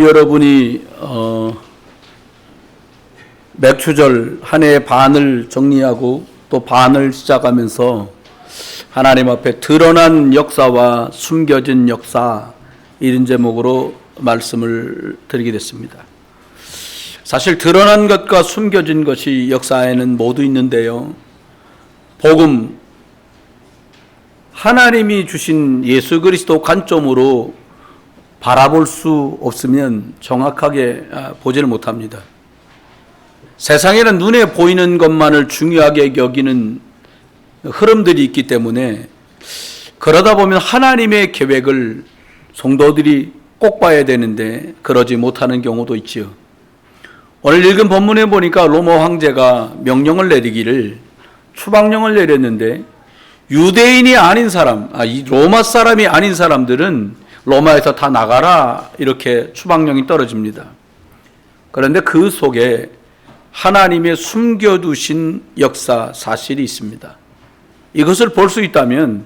여러분이 맥추절 한 해의 반을 정리하고 또 반을 시작하면서 하나님 앞에 드러난 역사와 숨겨진 역사, 이런 제목으로 말씀을 드리게 됐습니다. 사실 드러난 것과 숨겨진 것이 역사에는 모두 있는데요, 복음, 하나님이 주신 예수 그리스도 관점으로 바라볼 수 없으면 정확하게 보지를 못합니다. 세상에는 눈에 보이는 것만을 중요하게 여기는 흐름들이 있기 때문에, 그러다 보면 하나님의 계획을 성도들이 꼭 봐야 되는데 그러지 못하는 경우도 있지요. 오늘 읽은 본문에 보니까 로마 황제가 명령을 내리기를, 추방령을 내렸는데 유대인이 아닌 사람, 로마 사람이 아닌 사람들은 로마에서 다 나가라, 이렇게 추방령이 떨어집니다. 그런데 그 속에 하나님의 숨겨두신 역사, 사실이 있습니다. 이것을 볼 수 있다면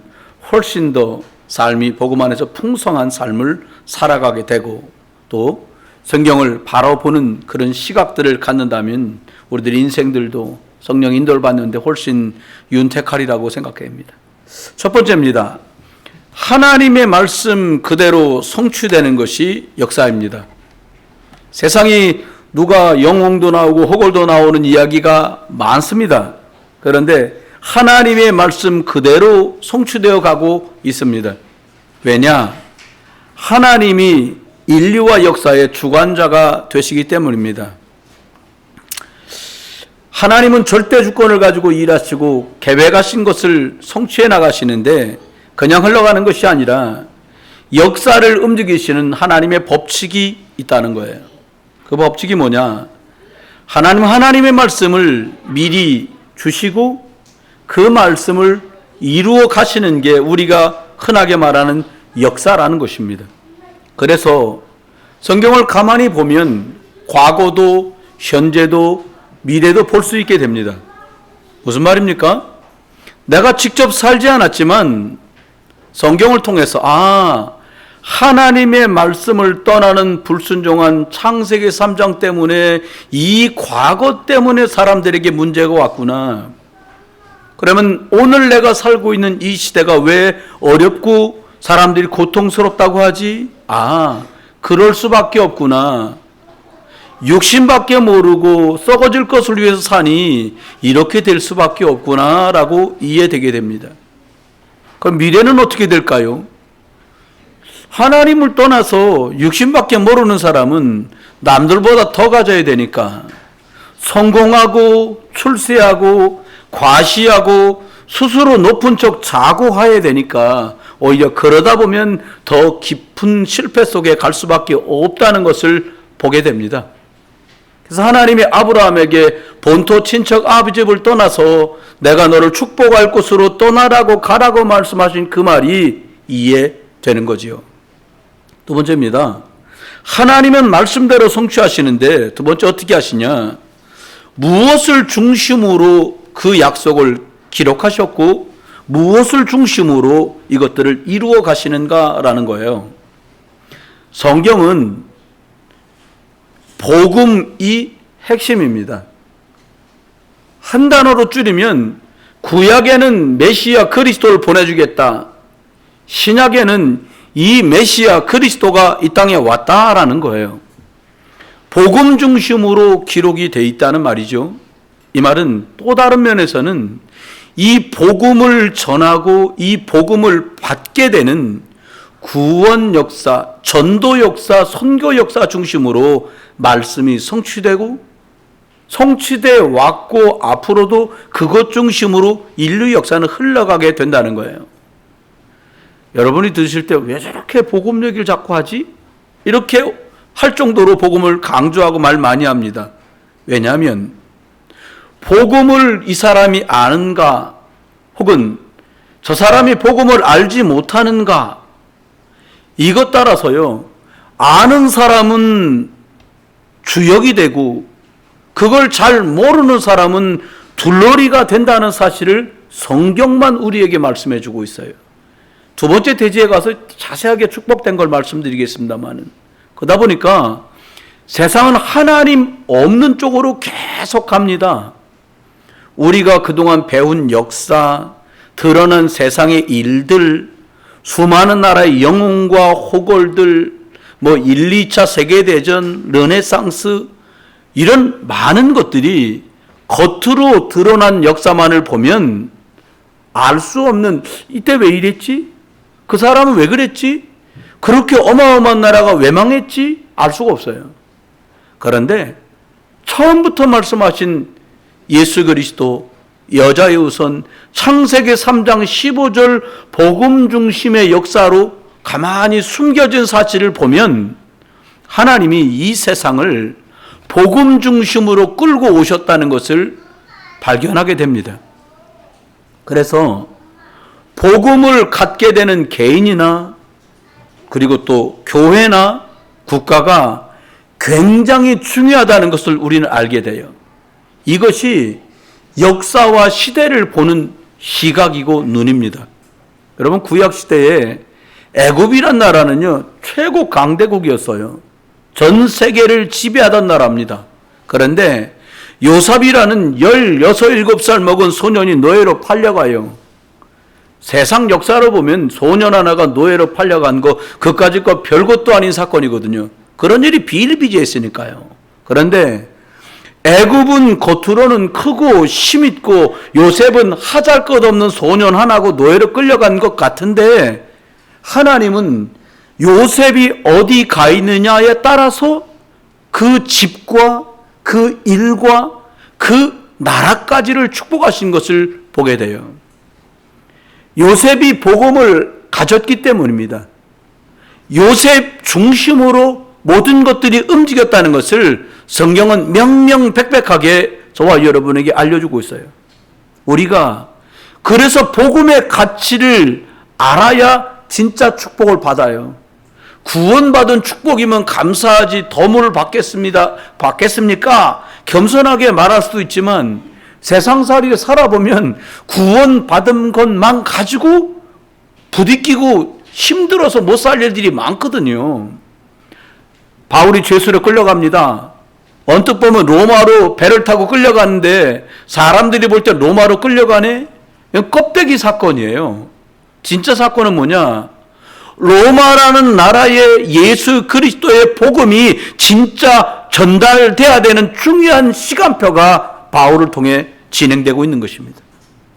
훨씬 더 삶이 복음 안에서 풍성한 삶을 살아가게 되고, 또 성경을 바로 보는 그런 시각들을 갖는다면 우리들 인생들도 성령 인도를 받는데 훨씬 윤택하리라고 생각합니다. 첫 번째입니다. 하나님의 말씀 그대로 성취되는 것이 역사입니다. 세상이 누가 영웅도 나오고 호걸도 나오는 이야기가 많습니다. 그런데 하나님의 말씀 그대로 성취되어 가고 있습니다. 왜냐? 하나님이 인류와 역사의 주관자가 되시기 때문입니다. 하나님은 절대 주권을 가지고 일하시고 계획하신 것을 성취해 나가시는데, 그냥 흘러가는 것이 아니라 역사를 움직이시는 하나님의 법칙이 있다는 거예요. 그 법칙이 뭐냐? 하나님은 하나님의 말씀을 미리 주시고 그 말씀을 이루어 가시는 게 우리가 흔하게 말하는 역사라는 것입니다. 그래서 성경을 가만히 보면 과거도 현재도 미래도 볼 수 있게 됩니다. 무슨 말입니까? 내가 직접 살지 않았지만 성경을 통해서 하나님의 말씀을 떠나는 불순종한 창세기 3장 때문에, 이 과거 때문에 사람들에게 문제가 왔구나. 그러면 오늘 내가 살고 있는 이 시대가 왜 어렵고 사람들이 고통스럽다고 하지? 그럴 수밖에 없구나. 육신밖에 모르고 썩어질 것을 위해서 사니 이렇게 될 수밖에 없구나 라고 이해되게 됩니다. 그럼 미래는 어떻게 될까요? 하나님을 떠나서 육신밖에 모르는 사람은 남들보다 더 가져야 되니까 성공하고 출세하고 과시하고 스스로 높은 척 자고해야 되니까, 오히려 그러다 보면 더 깊은 실패 속에 갈 수밖에 없다는 것을 보게 됩니다. 그래서 하나님이 아브라함에게 본토 친척 아비 집을 떠나서 내가 너를 축복할 곳으로 떠나라고 가라고 말씀하신 그 말이 이해되는 거지요. 두 번째입니다. 하나님은 말씀대로 성취하시는데, 두 번째 어떻게 하시냐? 무엇을 중심으로 그 약속을 기록하셨고 무엇을 중심으로 이것들을 이루어 가시는가라는 거예요. 성경은 복음이 핵심입니다. 한 단어로 줄이면 구약에는 메시아 그리스도를 보내주겠다, 신약에는 이 메시아 그리스도가 이 땅에 왔다라는 거예요. 복음 중심으로 기록이 되어 있다는 말이죠. 이 말은 또 다른 면에서는 이 복음을 전하고 이 복음을 받게 되는 구원 역사, 전도 역사, 선교 역사 중심으로 말씀이 성취되고 성취돼 왔고 앞으로도 그것 중심으로 인류 역사는 흘러가게 된다는 거예요. 여러분이 들으실 때 왜 저렇게 복음 얘기를 자꾸 하지? 이렇게 할 정도로 복음을 강조하고 말 많이 합니다. 왜냐하면 복음을 이 사람이 아는가, 혹은 저 사람이 복음을 알지 못하는가, 이것 따라서요, 아는 사람은 주역이 되고 그걸 잘 모르는 사람은 둘러리가 된다는 사실을 성경만 우리에게 말씀해 주고 있어요. 두 번째 대지에 가서 자세하게 축복된 걸 말씀드리겠습니다만은, 그러다 보니까 세상은 하나님 없는 쪽으로 계속 갑니다. 우리가 그동안 배운 역사, 드러난 세상의 일들, 수많은 나라의 영웅과 호걸들, 1, 2차 세계대전, 르네상스, 이런 많은 것들이 겉으로 드러난 역사만을 보면 알 수 없는, 이때 왜 이랬지? 그 사람은 왜 그랬지? 그렇게 어마어마한 나라가 왜 망했지? 알 수가 없어요. 그런데 처음부터 말씀하신 예수 그리스도, 여자의 우선, 창세기 3장 15절 복음 중심의 역사로 가만히 숨겨진 사실을 보면 하나님이 이 세상을 복음 중심으로 끌고 오셨다는 것을 발견하게 됩니다. 그래서 복음을 갖게 되는 개인이나 그리고 또 교회나 국가가 굉장히 중요하다는 것을 우리는 알게 돼요. 이것이 역사와 시대를 보는 시각이고 눈입니다. 여러분, 구약시대에 애굽이란 나라는요, 최고 강대국이었어요. 전 세계를 지배하던 나라입니다. 그런데 요삽이라는 16, 17살 먹은 소년이 노예로 팔려가요. 세상 역사로 보면 소년 하나가 노예로 팔려간 거, 그까짓 거 별것도 아닌 사건이거든요. 그런 일이 비일비재했으니까요. 그런데 애굽은 겉으로는 크고 힘있고 요셉은 하잘것없는 소년 하나고 노예로 끌려간 것 같은데, 하나님은 요셉이 어디 가 있느냐에 따라서 그 집과 그 일과 그 나라까지를 축복하신 것을 보게 돼요. 요셉이 복음을 가졌기 때문입니다. 요셉 중심으로 모든 것들이 움직였다는 것을 성경은 명명백백하게 저와 여러분에게 알려주고 있어요. 우리가 그래서 복음의 가치를 알아야 진짜 축복을 받아요. 구원받은 축복이면 감사하지 더 받겠습니까? 겸손하게 말할 수도 있지만 세상살이를 살아보면 구원받은 것만 가지고 부딪히고 힘들어서 못 살 일들이 많거든요. 바울이 죄수로 끌려갑니다. 언뜻 보면 로마로 배를 타고 끌려가는데 사람들이 볼 때 로마로 끌려가네? 이건 껍데기 사건이에요. 진짜 사건은 뭐냐? 로마라는 나라의 예수 그리스도의 복음이 진짜 전달돼야 되는 중요한 시간표가 바울을 통해 진행되고 있는 것입니다.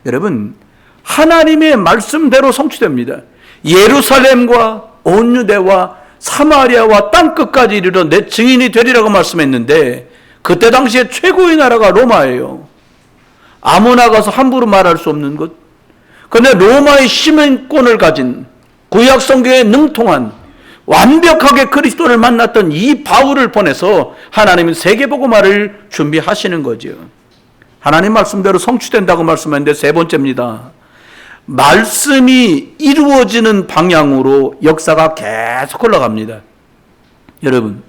여러분, 하나님의 말씀대로 성취됩니다. 예루살렘과 온 유대와 사마리아와 땅끝까지 이르러 내 증인이 되리라고 말씀했는데, 그때 당시에 최고의 나라가 로마예요. 아무나 가서 함부로 말할 수 없는 것. 그런데 로마의 시민권을 가진 구약 성경에 능통한 완벽하게 그리스도를 만났던 이 바울을 보내서 하나님은 세계복음화를 준비하시는 거죠. 하나님 말씀대로 성취된다고 말씀했는데, 세 번째입니다. 말씀이 이루어지는 방향으로 역사가 계속 흘러갑니다. 여러분,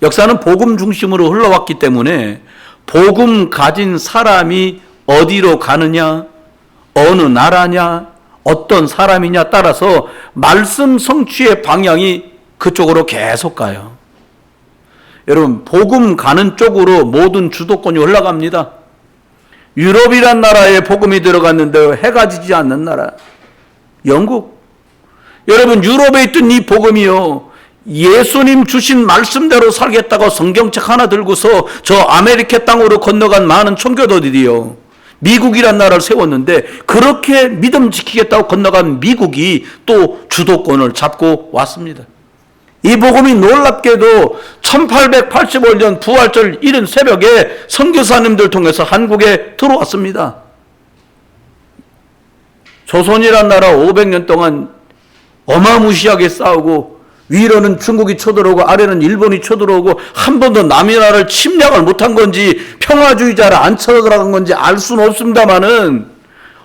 역사는 복음 중심으로 흘러왔기 때문에 복음 가진 사람이 어디로 가느냐, 어느 나라냐, 어떤 사람이냐 따라서 말씀 성취의 방향이 그쪽으로 계속 가요. 여러분, 복음 가는 쪽으로 모든 주도권이 흘러갑니다. 유럽이란 나라에 복음이 들어갔는데 해가 지지 않는 나라, 영국. 여러분, 유럽에 있던 이 복음이요, 예수님 주신 말씀대로 살겠다고 성경책 하나 들고서 저 아메리카 땅으로 건너간 많은 청교도들이요, 미국이란 나라를 세웠는데 그렇게 믿음 지키겠다고 건너간 미국이 또 주도권을 잡고 왔습니다. 이 복음이 놀랍게도 1885년 부활절 이른 새벽에 선교사님들 통해서 한국에 들어왔습니다. 조선이란 나라 500년 동안 어마무시하게 싸우고 위로는 중국이 쳐들어오고 아래는 일본이 쳐들어오고 한 번도 남의 나라를 침략을 못한 건지 평화주의자를 안 쳐들어간 건지 알 수는 없습니다만은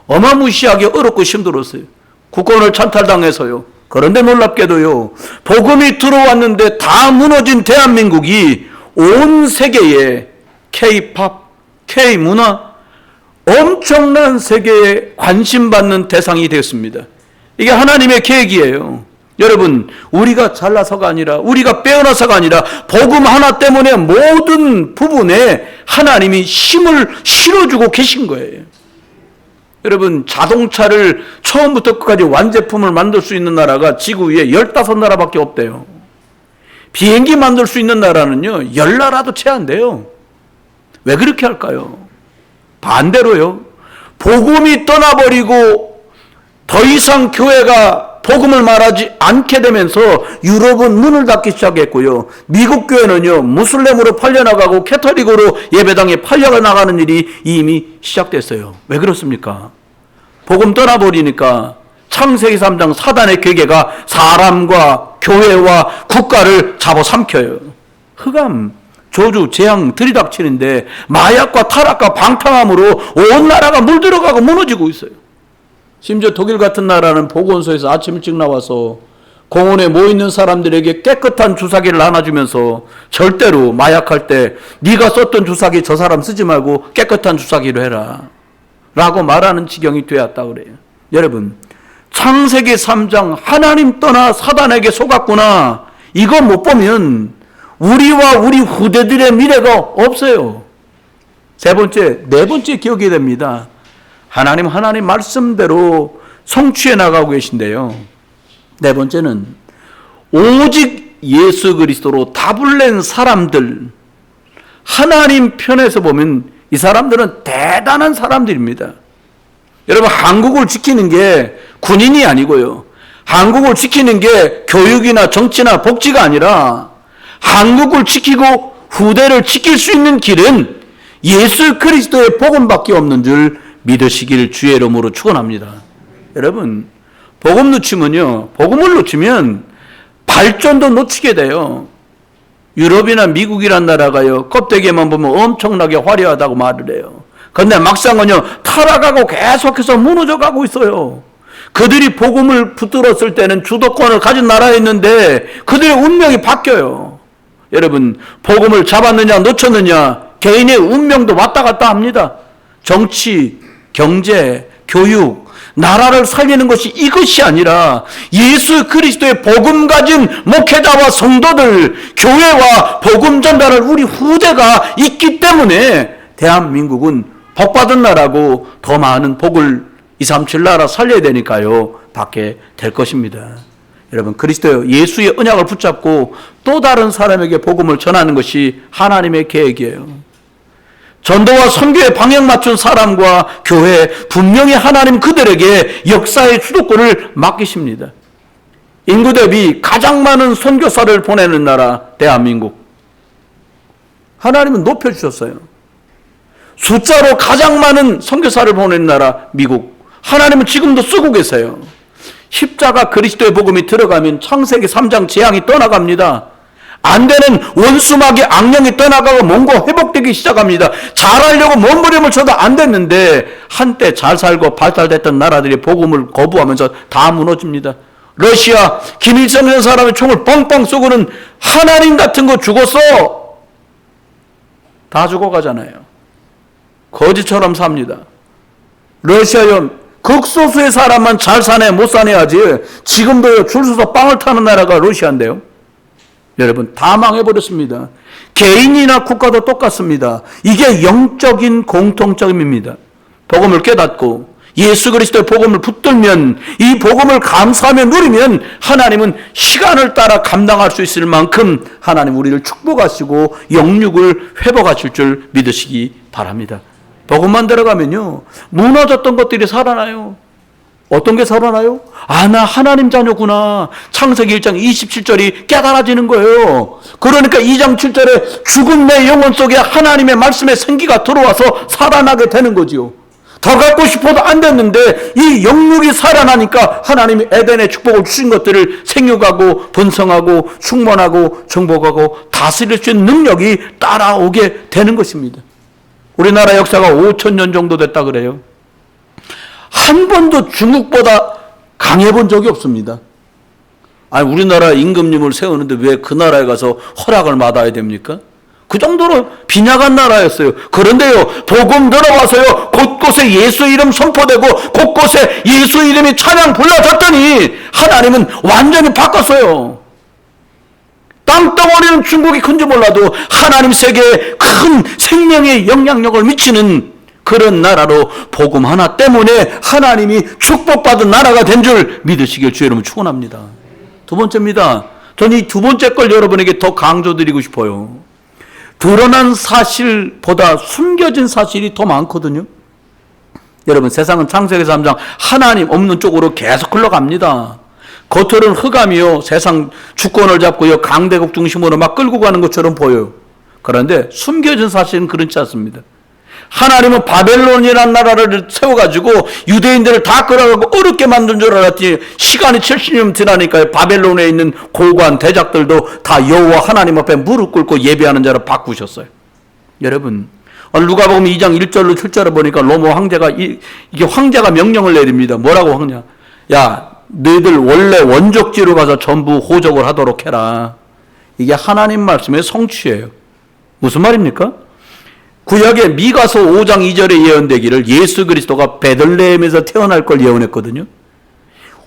어마무시하게 어렵고 힘들었어요. 국권을 찬탈당해서요. 그런데 놀랍게도요, 복음이 들어왔는데 다 무너진 대한민국이 온 세계에 K-팝, K-문화, 엄청난 세계에 관심받는 대상이 되었습니다. 이게 하나님의 계획이에요. 여러분, 우리가 잘나서가 아니라, 우리가 빼어나서가 아니라 복음 하나 때문에 모든 부분에 하나님이 힘을 실어주고 계신 거예요. 여러분, 자동차를 처음부터 끝까지 완제품을 만들 수 있는 나라가 지구 위에 15나라밖에 없대요. 비행기 만들 수 있는 나라는요, 10나라도 채 안 돼요. 왜 그렇게 할까요? 반대로요, 복음이 떠나버리고 더 이상 교회가 복음을 말하지 않게 되면서 유럽은 문을 닫기 시작했고요. 미국 교회는요, 무슬림으로 팔려나가고 캐톨릭으로 예배당에 팔려나가는 일이 이미 시작됐어요. 왜 그렇습니까? 복음 떠나버리니까 창세기 3장 사단의 괴계가 사람과 교회와 국가를 잡아삼켜요. 흑암, 저주, 재앙 들이닥치는데 마약과 타락과 방탕함으로 온 나라가 물들어가고 무너지고 있어요. 심지어 독일 같은 나라는 보건소에서 아침 일찍 나와서 공원에 모여있는 사람들에게 깨끗한 주사기를 나눠주면서 절대로 마약할 때 네가 썼던 주사기 저 사람 쓰지 말고 깨끗한 주사기로 해라 라고 말하는 지경이 되었다 그래요. 여러분, 창세기 3장 하나님 떠나 사단에게 속았구나, 이거 못 보면 우리와 우리 후대들의 미래가 없어요. 네 번째 기억이 됩니다. 하나님 말씀대로 성취해 나가고 계신데요. 네 번째는 오직 예수 그리스도로 답을 낸 사람들, 하나님 편에서 보면 이 사람들은 대단한 사람들입니다. 여러분, 한국을 지키는 게 군인이 아니고요, 한국을 지키는 게 교육이나 정치나 복지가 아니라 한국을 지키고 후대를 지킬 수 있는 길은 예수 그리스도의 복음밖에 없는 줄 믿으시길 주의 이름으로 축원합니다. 여러분, 복음을 놓치면 발전도 놓치게 돼요. 유럽이나 미국이란 나라가요, 껍데기만 보면 엄청나게 화려하다고 말을 해요. 그런데 막상은요, 타락하고 계속해서 무너져 가고 있어요. 그들이 복음을 붙들었을 때는 주도권을 가진 나라였는데 그들의 운명이 바뀌어요. 여러분, 복음을 잡았느냐 놓쳤느냐 개인의 운명도 왔다 갔다 합니다. 정치, 경제, 교육, 나라를 살리는 것이 이것이 아니라 예수 그리스도의 복음 가진 목회자와 성도들, 교회와 복음 전달할 우리 후대가 있기 때문에 대한민국은 복받은 나라고 더 많은 복을 237 나라 살려야 되니까요, 받게 될 것입니다. 여러분, 그리스도 예수의 언약을 붙잡고 또 다른 사람에게 복음을 전하는 것이 하나님의 계획이에요. 전도와 선교에 방향 맞춘 사람과 교회, 분명히 하나님 그들에게 역사의 주도권을 맡기십니다. 인구 대비 가장 많은 선교사를 보내는 나라 대한민국, 하나님은 높여주셨어요. 숫자로 가장 많은 선교사를 보내는 나라 미국, 하나님은 지금도 쓰고 계세요. 십자가 그리스도의 복음이 들어가면 창세기 3장 재앙이 떠나갑니다. 안 되는 원수마귀 악령이 떠나가고 뭔가 회복되기 시작합니다. 잘하려고 몸부림을 쳐도 안 됐는데 한때 잘 살고 발달됐던 나라들이 복음을 거부하면서 다 무너집니다. 러시아 김일성이라는 사람의 총을 뻥뻥 쏘고는 하나님 같은 거 죽었어, 다 죽어가잖아요. 거지처럼 삽니다. 러시아요, 극소수의 사람만 잘 사네 못 사네 하지 지금도 줄 서서 빵을 타는 나라가 러시아인데요. 여러분, 다 망해버렸습니다. 개인이나 국가도 똑같습니다. 이게 영적인 공통점입니다. 복음을 깨닫고 예수 그리스도의 복음을 붙들면, 이 복음을 감사하며 누리면 하나님은 시간을 따라 감당할 수 있을 만큼 하나님 우리를 축복하시고 영육을 회복하실 줄 믿으시기 바랍니다. 복음만 들어가면요, 무너졌던 것들이 살아나요. 어떤 게 살아나요? 아, 나 하나님 자녀구나. 창세기 1장 27절이 깨달아지는 거예요. 그러니까 2장 7절에 죽은 내 영혼 속에 하나님의 말씀의 생기가 들어와서 살아나게 되는 거지요. 더 갖고 싶어도 안 됐는데 이 영육이 살아나니까 하나님이 에덴의 축복을 주신 것들을 생육하고 번성하고 충만하고 정복하고 다스릴 수 있는 능력이 따라오게 되는 것입니다. 우리나라 역사가 5,000년 정도 됐다 그래요. 한 번도 중국보다 강해본 적이 없습니다. 아니, 우리나라 임금님을 세우는데 왜 그 나라에 가서 허락을 받아야 됩니까? 그 정도로 빈약한 나라였어요. 그런데요, 복음 들어와서요, 곳곳에 예수 이름 선포되고 곳곳에 예수 이름이 찬양 불러졌더니 하나님은 완전히 바꿨어요. 땅덩어리는 중국이 큰지 몰라도 하나님 세계에 큰 생명의 영향력을 미치는 그런 나라로 복음 하나 때문에 하나님이 축복받은 나라가 된 줄 믿으시길 주의 이름으로 축원합니다. 두 번째입니다. 저는 이 두 번째 걸 여러분에게 더 강조드리고 싶어요. 드러난 사실보다 숨겨진 사실이 더 많거든요. 여러분, 세상은 창세기 3장 하나님 없는 쪽으로 계속 흘러갑니다. 겉으로는 흑암이요, 세상 주권을 잡고요, 강대국 중심으로 막 끌고 가는 것처럼 보여요. 그런데 숨겨진 사실은 그렇지 않습니다. 하나님은 바벨론이라는 나라를 세워가지고 유대인들을 다 끌어가고 어렵게 만든 줄 알았더니 시간이 70년 지나니까 바벨론에 있는 고관 대작들도 다 여호와 하나님 앞에 무릎 꿇고 예배하는 자로 바꾸셨어요. 여러분, 누가복음 2장 1절로 7절을 보니까 로마 황제가 이게 황제가 명령을 내립니다. 뭐라고 황제? 야, 너희들 원래 원적지로 가서 전부 호적을 하도록 해라. 이게 하나님 말씀의 성취예요. 무슨 말입니까? 구약의 미가서 5장 2절에 예언되기를 예수 그리스도가 베들레헴에서 태어날 걸 예언했거든요.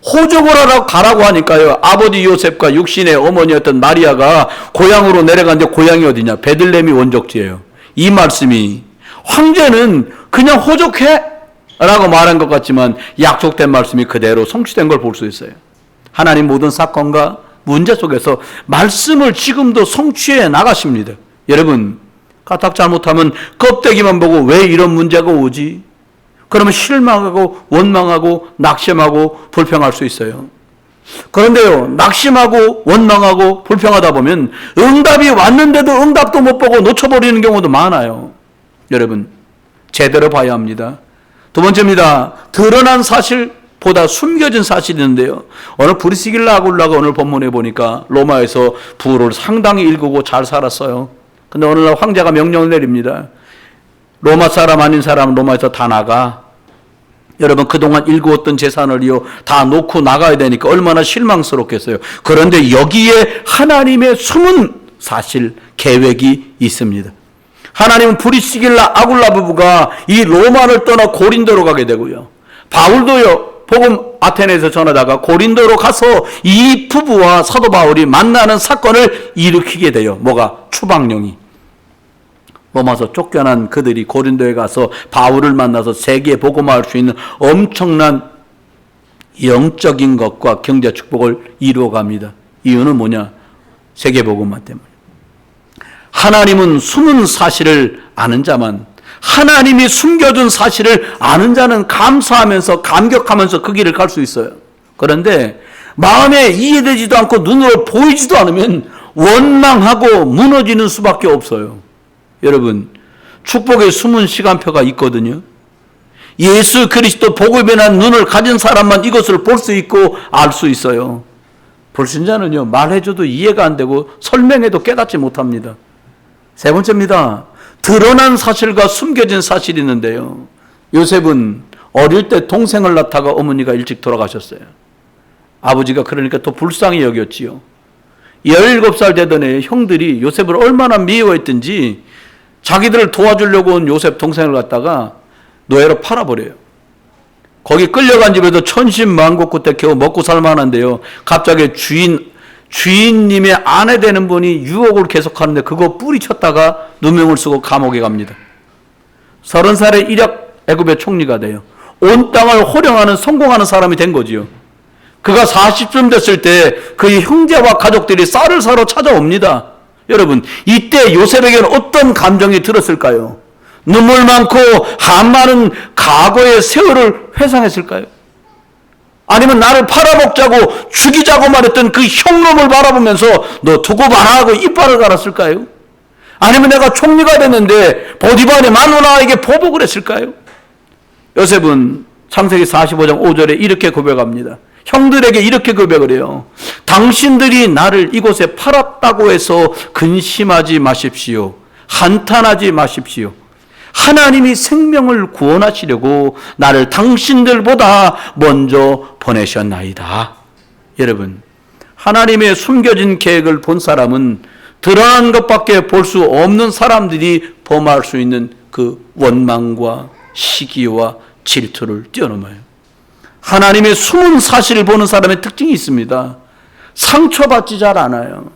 호적을 하러 가라고 하니까요, 아버지 요셉과 육신의 어머니였던 마리아가 고향으로 내려갔는데 고향이 어디냐? 베들레헴이 원적지예요. 이 말씀이 황제는 그냥 호적해 라고 말한 것 같지만 약속된 말씀이 그대로 성취된 걸 볼 수 있어요. 하나님 모든 사건과 문제 속에서 말씀을 지금도 성취해 나가십니다. 여러분, 까딱 잘못하면 껍데기만 보고 왜 이런 문제가 오지? 그러면 실망하고 원망하고 낙심하고 불평할 수 있어요. 그런데요, 낙심하고 원망하고 불평하다 보면 응답이 왔는데도 응답도 못 보고 놓쳐버리는 경우도 많아요. 여러분, 제대로 봐야 합니다. 두 번째입니다. 드러난 사실보다 숨겨진 사실이 있는데요, 오늘 브리스길라 아굴라가 오늘 본문에 보니까 로마에서 부를 상당히 일구고 잘 살았어요. 근데 오늘날 황제가 명령을 내립니다. 로마 사람 아닌 사람 로마에서 다 나가. 여러분, 그동안 일구었던 재산을요 다 놓고 나가야 되니까 얼마나 실망스럽겠어요. 그런데 여기에 하나님의 숨은 사실 계획이 있습니다. 하나님은 브리스길라 아굴라 부부가 이 로마를 떠나 고린도로 가게 되고요, 바울도요 복음 아테네에서 전하다가 고린도로 가서 이 부부와 사도 바울이 만나는 사건을 일으키게 돼요. 뭐가? 추방령이. 로마서 쫓겨난 그들이 고린도에 가서 바울을 만나서 세계에 복음화할 수 있는 엄청난 영적인 것과 경제 축복을 이루어갑니다. 이유는 뭐냐? 세계 복음화 때문에. 하나님은 숨은 사실을 아는 자만, 하나님이 숨겨둔 사실을 아는 자는 감사하면서 감격하면서 그 길을 갈 수 있어요. 그런데 마음에 이해되지도 않고 눈으로 보이지도 않으면 원망하고 무너지는 수밖에 없어요. 여러분, 축복의 숨은 시간표가 있거든요. 예수 그리스도 복음에 대한 눈을 가진 사람만 이것을 볼 수 있고 알 수 있어요. 불신자는요, 말해줘도 이해가 안 되고 설명해도 깨닫지 못합니다. 세 번째입니다. 드러난 사실과 숨겨진 사실이 있는데요, 요셉은 어릴 때 동생을 낳다가 어머니가 일찍 돌아가셨어요. 아버지가 그러니까 또 불쌍히 여겼지요. 17살 되던 해 형들이 요셉을 얼마나 미워했든지 자기들을 도와주려고 온 요셉 동생을 갖다가 노예로 팔아버려요. 거기 끌려간 집에도 천신만고 끝에 겨우 먹고 살만한데요, 갑자기 주인님의 아내 되는 분이 유혹을 계속하는데 그거 뿌리쳤다가 누명을 쓰고 감옥에 갑니다. 30살에 이력 애굽의 총리가 돼요. 온 땅을 호령하는 성공하는 사람이 된 거지요. 그가 40쯤 됐을 때 그의 형제와 가족들이 쌀을 사러 찾아옵니다. 여러분, 이때 요셉에게는 어떤 감정이 들었을까요? 눈물 많고 한 많은 과거의 세월을 회상했을까요? 아니면 나를 팔아먹자고 죽이자고 말했던 그 형놈을 바라보면서 너 두고 봐라 하고 이빨을 갈았을까요? 아니면 내가 총리가 됐는데 보디발의 마누라에게 보복을 했을까요? 요셉은 창세기 45장 5절에 이렇게 고백합니다. 형들에게 이렇게 고백을 해요. 당신들이 나를 이곳에 팔았다고 해서 근심하지 마십시오. 한탄하지 마십시오. 하나님이 생명을 구원하시려고 나를 당신들보다 먼저 보내셨나이다. 여러분, 하나님의 숨겨진 계획을 본 사람은 드러난 것밖에 볼 수 없는 사람들이 범할 수 있는 그 원망과 시기와 질투를 뛰어넘어요. 하나님의 숨은 사실을 보는 사람의 특징이 있습니다. 상처받지 잘 않아요.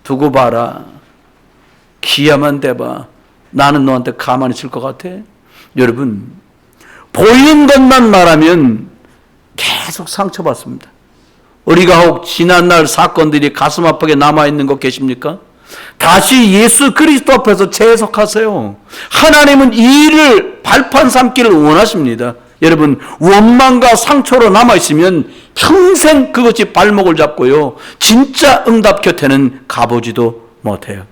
두고 봐라. 기야만 대봐. 나는 너한테 가만히 있을 것 같아? 여러분, 보이는 것만 말하면 계속 상처받습니다. 우리가 혹 지난날 사건들이 가슴 아프게 남아있는 거 계십니까? 다시 예수 그리스도 앞에서 재해석하세요. 하나님은 이 일을 발판 삼기를 원하십니다. 여러분, 원망과 상처로 남아있으면 평생 그것이 발목을 잡고요, 진짜 응답 곁에는 가보지도 못해요.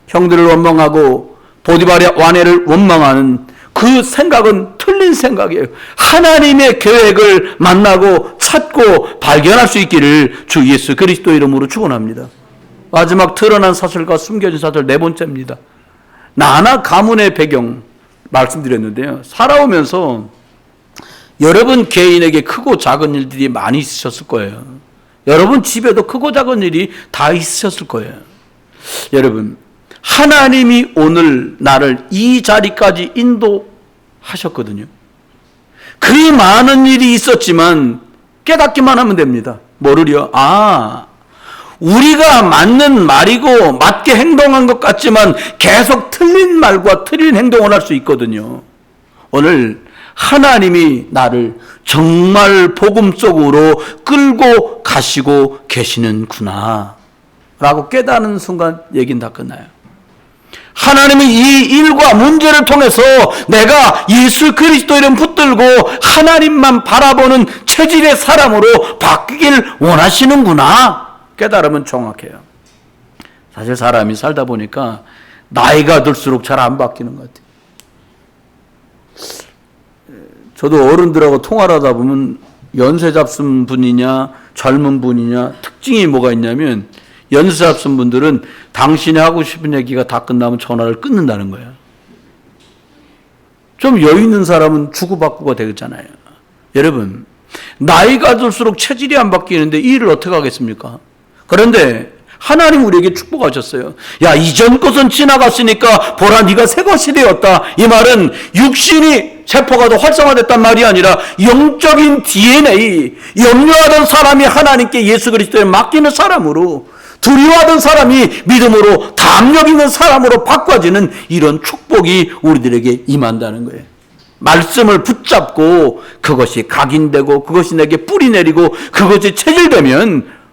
형들을 원망하고 보디발의 아내를 원망하는 그 생각은 틀린 생각이에요. 하나님의 계획을 만나고 찾고 발견할 수 있기를 주 예수 그리스도 이름으로 축원합니다. 마지막 드러난 사실과 숨겨진 사실 네 번째입니다. 나나 가문의 배경 말씀드렸는데요. 살아오면서 여러분 개인에게 크고 작은 일들이 많이 있으셨을 거예요. 여러분 집에도 크고 작은 일이 다 있으셨을 거예요. 여러분, 하나님이 오늘 나를 이 자리까지 인도하셨거든요. 그 많은 일이 있었지만 깨닫기만 하면 됩니다. 뭐를요? 우리가 맞는 말이고 맞게 행동한 것 같지만 계속 틀린 말과 틀린 행동을 할 수 있거든요. 오늘 하나님이 나를 정말 복음 속으로 끌고 가시고 계시는구나 라고 깨닫는 순간 얘기는 다 끝나요. 하나님이 이 일과 문제를 통해서 내가 예수 그리스도 이름 붙들고 하나님만 바라보는 체질의 사람으로 바뀌길 원하시는구나 깨달으면 정확해요. 사실 사람이 살다 보니까 나이가 들수록 잘 안 바뀌는 것 같아요. 저도 어른들하고 통화를 하다 보면 연세 잡순 분이냐 젊은 분이냐 특징이 뭐가 있냐면, 연세 잡순 분들은 당신이 하고 싶은 얘기가 다 끝나면 전화를 끊는다는 거예요. 좀 여유 있는 사람은 주고받고가 되겠잖아요. 여러분, 나이가 들수록 체질이 안 바뀌는데 이 일을 어떻게 하겠습니까? 그런데 하나님 우리에게 축복하셨어요. 야, 이전 것은 지나갔으니까 보라 네가 새 것이 되었다. 이 말은 육신이 세포가 더 활성화됐단 말이 아니라 영적인 DNA, 염려하던 사람이 하나님께 예수 그리스도에 맡기는 사람으로, 두려워하던 사람이 믿음으로 담력 있는 사람으로 바꿔지는 이런 축복이 우리들에게 임한다는 거예요. 말씀을 붙잡고 그것이 각인되고 그것이 내게 뿌리 내리고 그것이 체질되면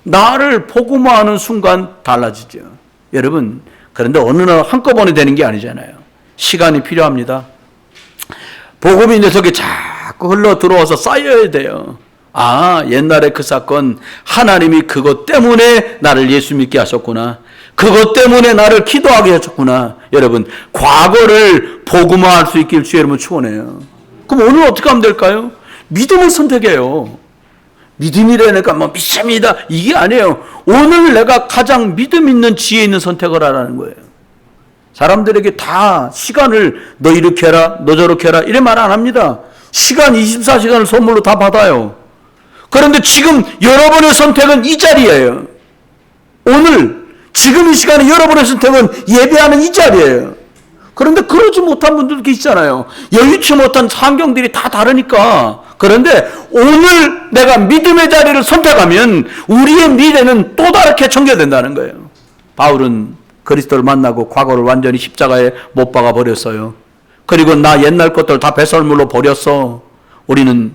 나를 복음화하는 순간 달라지죠. 여러분, 그런데 어느 날 한꺼번에 되는 게 아니잖아요. 시간이 필요합니다. 복음이 내 속에 자꾸 흘러 들어와서 쌓여야 돼요. 옛날에 그 사건, 하나님이 그것 때문에 나를 예수 믿게 하셨구나. 그것 때문에 나를 기도하게 하셨구나. 여러분, 과거를 복음화할 수 있길 주의 이름으로 축원해요. 그럼 오늘 어떻게 하면 될까요? 믿음을 선택해요. 믿음이라니까 믿습니다 이게 아니에요. 오늘 내가 가장 믿음 있는 지혜 있는 선택을 하라는 거예요. 사람들에게 다 시간을 너 이렇게 해라 너 저렇게 해라 이래 말 안 합니다. 시간 24시간을 선물로 다 받아요. 그런데 지금 여러분의 선택은 이 자리예요. 오늘 지금 이 시간에 여러분의 선택은 예배하는 이 자리예요. 그런데 그러지 못한 분들도 계시잖아요. 여유치 못한 환경들이 다 다르니까. 그런데 오늘 내가 믿음의 자리를 선택하면 우리의 미래는 또 다르게 전개된다는 거예요. 바울은 그리스도를 만나고 과거를 완전히 십자가에 못 박아 버렸어요. 그리고 나 옛날 것들 다 배설물로 버렸어. 우리는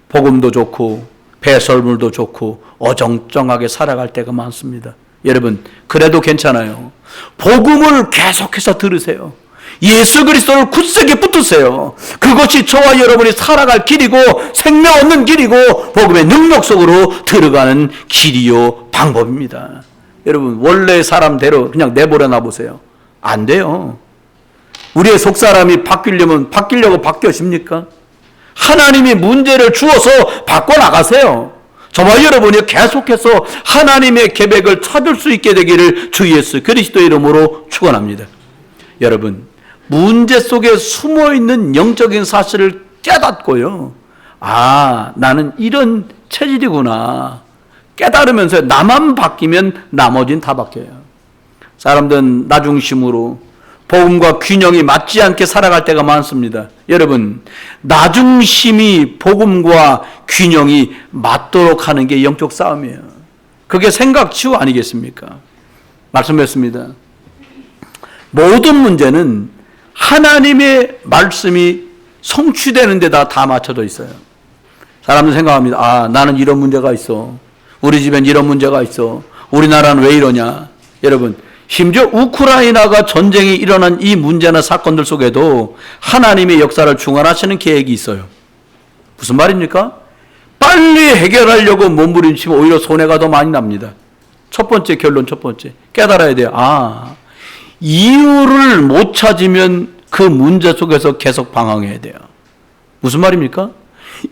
복음도 좋고 배설물도 좋고 어정쩡하게 살아갈 때가 많습니다. 여러분, 그래도 괜찮아요. 복음을 계속해서 들으세요. 예수 그리스도를 굳세게 붙으세요. 그것이 저와 여러분이 살아갈 길이고 생명 얻는 길이고 복음의 능력 속으로 들어가는 길이요 방법입니다. 여러분, 원래 사람대로 그냥 내버려 놔보세요. 안 돼요. 우리의 속사람이 바뀌려고 바뀌어집니까? 하나님이 문제를 주어서 바꿔나가세요. 저와 여러분이 계속해서 하나님의 계획을 찾을 수 있게 되기를 주 예수 그리스도 이름으로 축원합니다. 여러분, 문제 속에 숨어있는 영적인 사실을 깨닫고요. 나는 이런 체질이구나. 깨달으면서 나만 바뀌면 나머지는 다 바뀌어요. 사람들은 나 중심으로 복음과 균형이 맞지 않게 살아갈 때가 많습니다. 여러분, 나 중심이 복음과 균형이 맞도록 하는 게 영적 싸움이에요. 그게 생각치유 아니겠습니까? 말씀했습니다. 모든 문제는 하나님의 말씀이 성취되는 데다 다 맞춰져 있어요. 사람들 생각합니다. 아, 나는 이런 문제가 있어. 우리 집엔 이런 문제가 있어. 우리나라는 왜 이러냐. 여러분, 심지어 우크라이나가 전쟁이 일어난 이 문제나 사건들 속에도 하나님의 역사를 중환하시는 계획이 있어요. 무슨 말입니까? 빨리 해결하려고 몸부림치면 오히려 손해가 더 많이 납니다. 첫 번째 결론, 첫 번째. 깨달아야 돼요. 아, 이유를 못 찾으면 그 문제 속에서 계속 방황해야 돼요. 무슨 말입니까?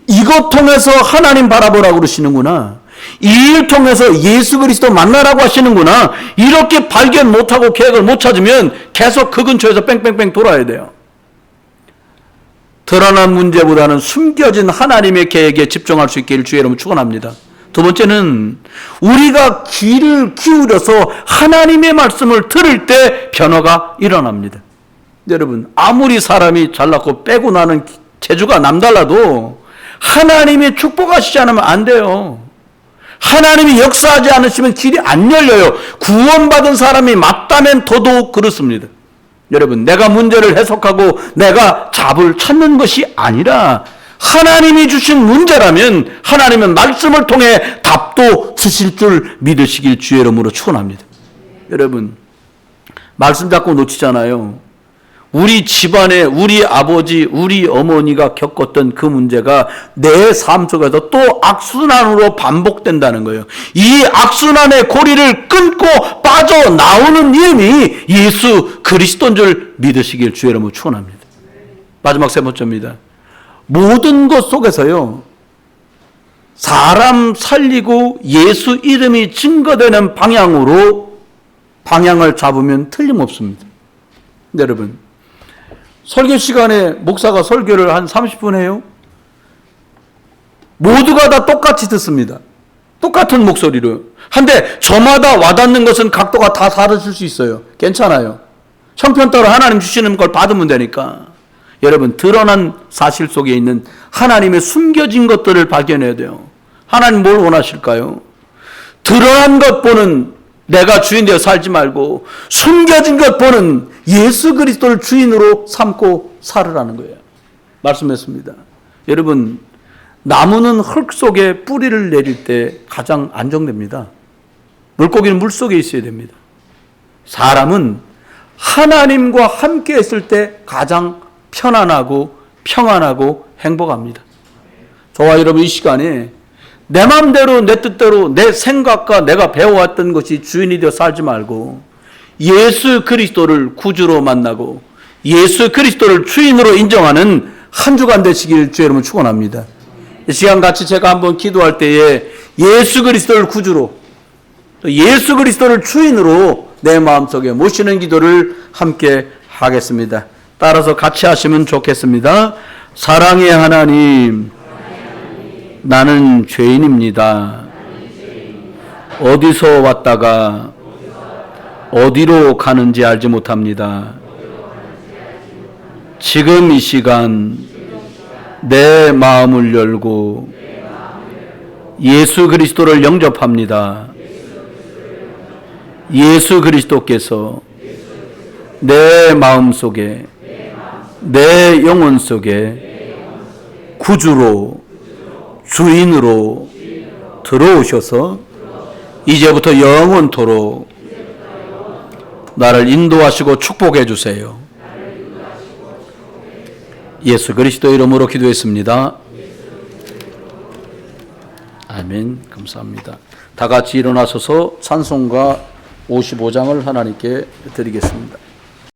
이것 통해서 하나님 바라보라고 그러시는구나. 이 일 통해서 예수 그리스도 만나라고 하시는구나. 이렇게 발견 못하고 계획을 못 찾으면 계속 그 근처에서 뺑뺑뺑 돌아야 돼요. 드러난 문제보다는 숨겨진 하나님의 계획에 집중할 수 있기를 주의 이름으로 축원합니다. 두 번째는 우리가 귀를 기울여서 하나님의 말씀을 들을 때 변화가 일어납니다. 여러분, 아무리 사람이 잘났고 빼고 나는 재주가 남달라도 하나님의 축복하시지 않으면 안 돼요. 하나님이 역사하지 않으시면 길이 안 열려요. 구원받은 사람이 맞다면 더더욱 그렇습니다. 여러분, 내가 문제를 해석하고 내가 답을 찾는 것이 아니라 하나님이 주신 문제라면 하나님은 말씀을 통해 답도 주실 줄 믿으시길 주의 이름으로 축원합니다. 여러분, 말씀 자꾸 놓치잖아요. 우리 집안에 우리 아버지, 우리 어머니가 겪었던 그 문제가 내 삶 속에서 또 악순환으로 반복된다는 거예요. 이 악순환의 고리를 끊고 빠져나오는 이름이 예수 그리스도인 줄 믿으시길 주의 이름으로 축원합니다. 마지막 세 번째입니다. 모든 것 속에서요, 사람 살리고 예수 이름이 증거되는 방향으로 방향을 잡으면 틀림없습니다. 여러분, 설교 시간에 목사가 설교를 한 30분 해요. 모두가 다 똑같이 듣습니다. 똑같은 목소리로. 한데 저마다 와닿는 것은 각도가 다 다르실 수 있어요. 괜찮아요. 형편따라 하나님 주시는 걸 받으면 되니까. 여러분, 드러난 사실 속에 있는 하나님의 숨겨진 것들을 발견해야 돼요. 하나님 뭘 원하실까요? 드러난 것 보는 내가 주인 되어 살지 말고 숨겨진 것 보는 예수 그리스도를 주인으로 삼고 살으라는 거예요. 말씀했습니다. 여러분, 나무는 흙 속에 뿌리를 내릴 때 가장 안정됩니다. 물고기는 물 속에 있어야 됩니다. 사람은 하나님과 함께 있을 때 가장 편안하고 평안하고 행복합니다. 저와 여러분, 이 시간에 내 마음대로 내 뜻대로 내 생각과 내가 배워왔던 것이 주인이 되어 살지 말고 예수 그리스도를 구주로 만나고 예수 그리스도를 주인으로 인정하는 한 주간 되시길 주의 이름으로 축원합니다. 이 시간 같이 제가 한번 기도할 때에 예수 그리스도를 구주로 또 예수 그리스도를 주인으로 내 마음속에 모시는 기도를 함께 하겠습니다. 따라서 같이 하시면 좋겠습니다. 사랑의 하나님, 나는 죄인입니다. 어디서 왔다가 어디로 가는지 알지 못합니다. 지금 이 시간 내 마음을 열고 예수 그리스도를 영접합니다. 예수 그리스도께서 내 마음 속에 내 영혼 속에 구주로 주인으로 들어오셔서 이제부터 영원토록 나를 인도하시고 축복해 주세요. 예수 그리스도 이름으로 기도했습니다. 아멘. 감사합니다. 다 같이 일어나셔서 찬송가 55장을 하나님께 드리겠습니다.